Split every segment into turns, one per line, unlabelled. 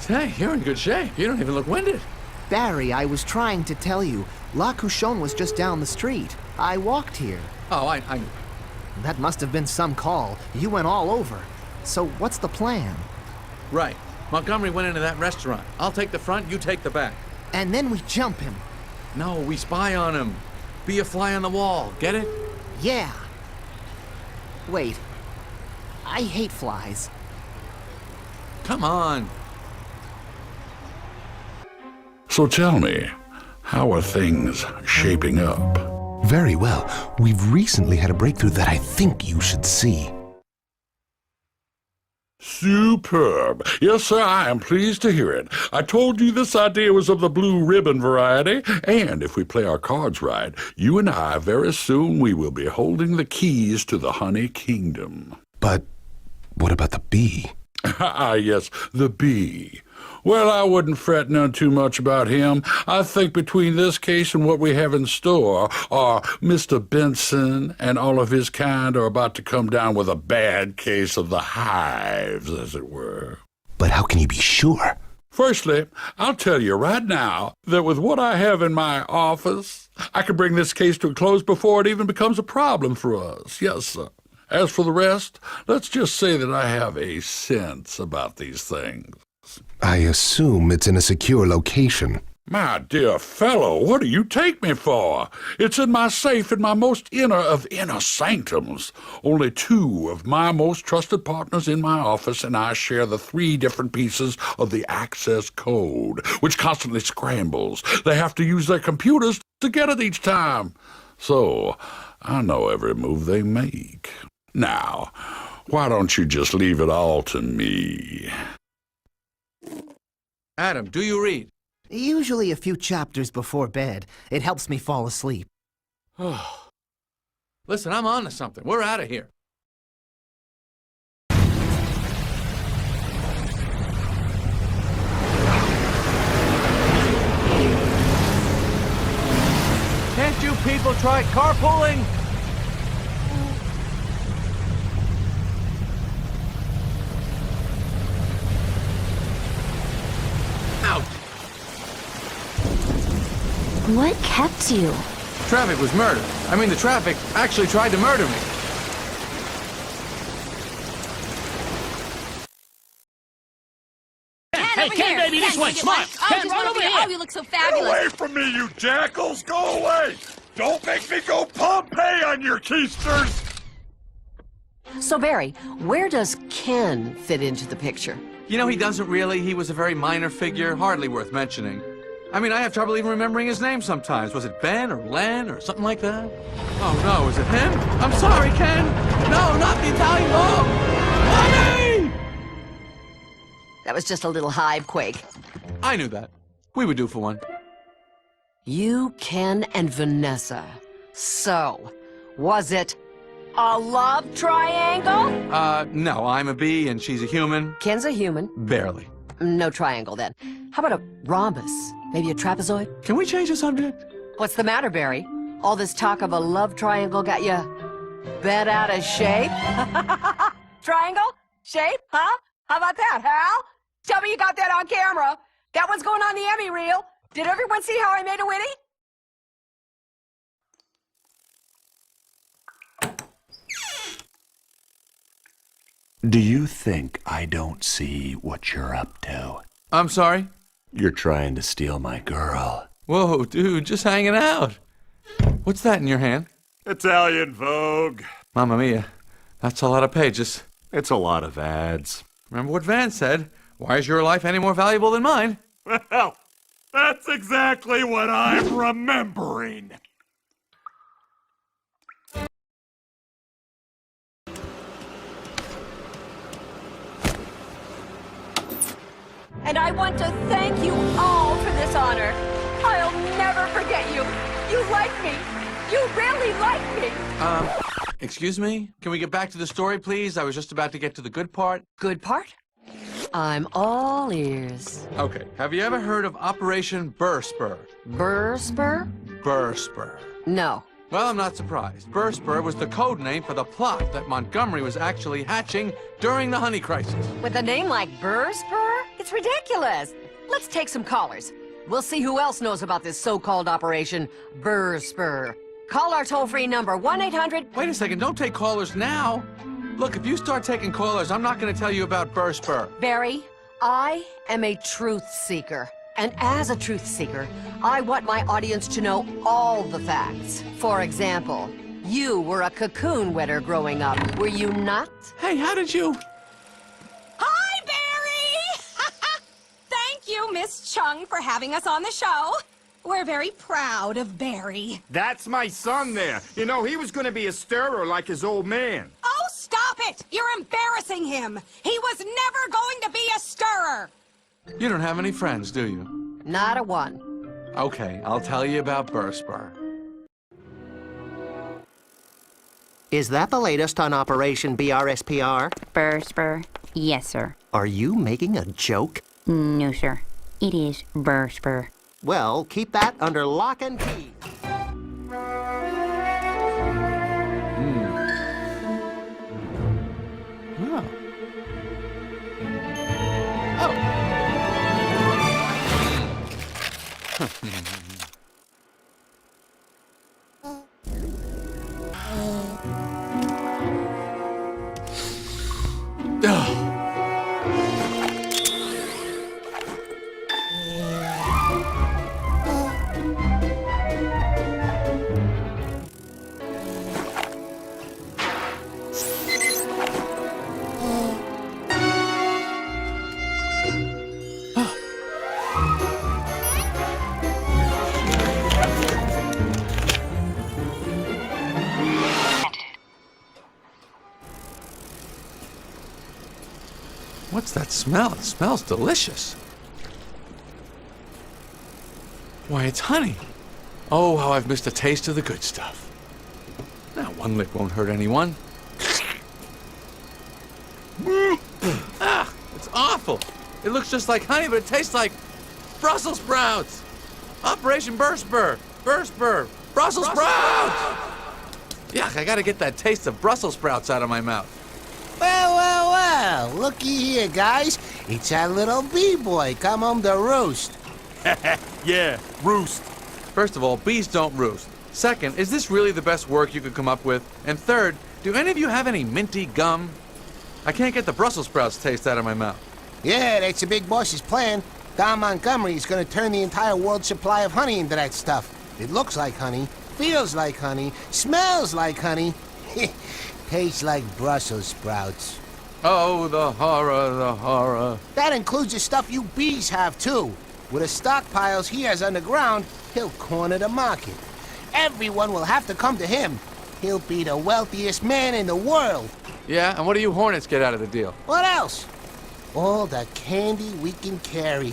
Hey, you're in good shape. You don't even look winded.
Barry, I was trying to tell you. La Couchon was just down the street. I walked here.
Oh, I...
That must have been some call. You went all over. So what's the plan?
Right. Montgomery went into that restaurant. I'll take the front, you take the back.
And then we jump him.
No, we spy on him. Be a fly on the wall. Get it?
Yeah. Wait. I hate flies.
Come on.
So tell me, how are things shaping up?
Very well. We've recently had a breakthrough that I think you should see.
Superb. Yes, sir, I am pleased to hear it. I told you this idea was of the blue ribbon variety, and if we play our cards right, you and I, very soon, we will be holding the keys to the Honey Kingdom.
But what about the bee?
Ah, yes, the bee. Well, I wouldn't fret none too much about him. I think between this case and what we have in store, Mr. Benson and all of his kind are about to come down with a bad case of the hives, as it were.
But how can you be sure?
Firstly, I'll tell you right now that with what I have in my office, I can bring this case to a close before it even becomes a problem for us. Yes, sir. As for the rest, let's just say that I have a sense about these things.
I assume it's in a secure location.
My dear fellow, what do you take me for? It's in my safe in my most inner of inner sanctums. Only two of my most trusted partners in my office and I share the 3 different pieces of the access code, which constantly scrambles. They have to use their computers to get it each time. So, I know every move they make. Now, why don't you just leave it all to me?
Adam, do you read?
Usually a few chapters before bed. It helps me fall asleep.
Listen, I'm on to something. We're out of here. Can't you people try carpooling? Out.
What kept you?
Traffic was murder. I mean, the traffic actually tried to murder me.
Hey, Ken, baby, this way. Come on. Ken, run over here.
Oh, you look so fabulous.
Get away from me, you jackals! Go away! Don't make me go Pompeii on your keisters!
So, Barry, where does Ken fit into the picture?
You know, he doesn't really. He was a very minor figure, hardly worth mentioning. I mean, I have trouble even remembering his name sometimes. Was it Ben or Len or something like that? Oh, no, is it him? I'm sorry, Ken. No, not the Italian dog. Mommy!
That was just a little hive quake.
I knew that. We would do for one.
You, Ken, and Vanessa. So, was it a love triangle?
No, I'm a bee and she's a human.
Ken's a human.
Barely.
No triangle, then. How about a rhombus? Maybe a trapezoid?
Can we change the subject?
What's the matter, Barry? All this talk of a love triangle got you bent out of shape? Triangle? Shape? Huh? How about that, Hal? Tell me you got that on camera. That one's going on the Emmy reel. Did everyone see how I made a witty?
Do you think I don't see what you're up to?
I'm sorry?
You're trying to steal my girl.
Whoa, dude, just hanging out. What's that in your hand?
Italian Vogue.
Mamma mia, that's a lot of pages.
It's a lot of ads.
Remember what Van said? Why is your life any more valuable than mine?
Well, that's exactly what I'm remembering.
And I want to thank you all for this honor. I'll never forget you. You like me. You really like me.
Excuse me? Can we get back to the story, please? I was just about to get to the good part.
Good part? I'm all ears.
Okay, have you ever heard of Operation Burr-Spur?
Burr-Spur?
Burr-Spur.
No.
Well, I'm not surprised. Burr-Spur was the code name for the plot that Montgomery was actually hatching during the honey crisis.
With a name like Burr-Spur? It's ridiculous. Let's take some callers. We'll see who else knows about this so-called Operation Burr Spur. Call our toll-free number, 1-800...
Wait a second, don't take callers now. Look, if you start taking callers, I'm not going to tell you about Burr Spur.
Barry, I am a truth seeker. And as a truth seeker, I want my audience to know all the facts. For example, you were a cocoon wetter growing up, were you not?
Hey, how did you...
Hi, Barry! Thank you, Miss Chung, for having us on the show. We're very proud of Barry.
That's my son there. You know, he was going to be a stirrer like his old man.
Oh, stop it! You're embarrassing him. He was never going to be a stirrer.
You don't have any friends, do you?
Not a one.
Okay, I'll tell you about Burr Spur.
Is that the latest on Operation BRSPR?
Burr Spur? Yes, sir.
Are you making a joke?
No, sir. It is Burr Spur.
Well, keep that under lock and key.
Oh. What's that smell? It smells delicious. Why, it's honey. Oh, how I've missed a taste of the good stuff. Now, one lick won't hurt anyone. Ah, it's awful. It looks just like honey, but it tastes like Brussels sprouts. Operation Burr Spur. Burr Spur. Brussels sprouts! Yuck, I gotta get that taste of Brussels sprouts out of my mouth.
Well, looky here, guys. It's our little bee-boy come home to roost.
Yeah, roost.
First of all, bees don't roost. Second, is this really the best work you could come up with? And third, do any of you have any minty gum? I can't get the Brussels sprouts taste out of my mouth.
Yeah, that's the big boss's plan. Don Montgomery is going to turn the entire world's supply of honey into that stuff. It looks like honey, feels like honey, smells like honey. Tastes like Brussels sprouts.
Oh, the horror, the horror.
That includes the stuff you bees have, too. With the stockpiles he has underground, he'll corner the market. Everyone will have to come to him. He'll be the wealthiest man in the world.
Yeah, and what do you hornets get out of the deal?
What else? All the candy we can carry.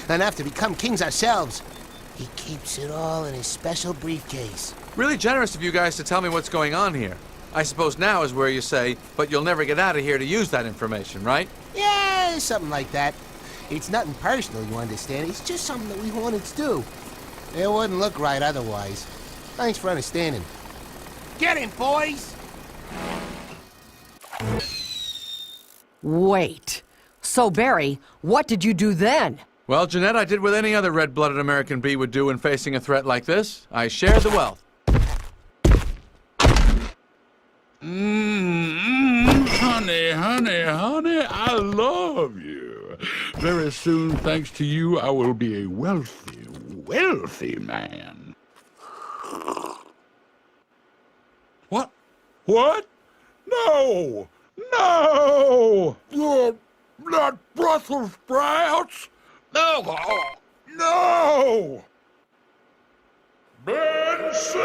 Enough to become kings ourselves. He keeps it all in his special briefcase.
Really generous of you guys to tell me what's going on here. I suppose now is where you say, but you'll never get out of here to use that information, right?
Yeah, something like that. It's nothing personal, you understand. It's just something that we hornets do. It wouldn't look right otherwise. Thanks for understanding. Get him, boys!
Wait. So, Barry, what did you do then?
Well, Jeanette, I did what any other red-blooded American bee would do when facing a threat like this. I shared the wealth.
Honey, honey, honey, I love you. Very soon, thanks to you, I will be a wealthy, wealthy man. What? What? No! No! Not Brussels sprouts! No! No! Benson!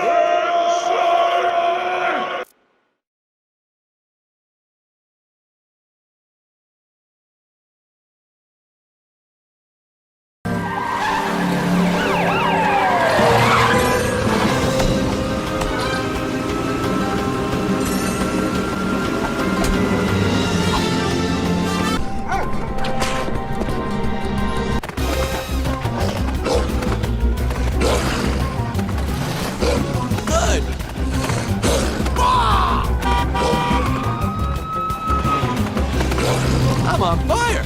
I'm on fire!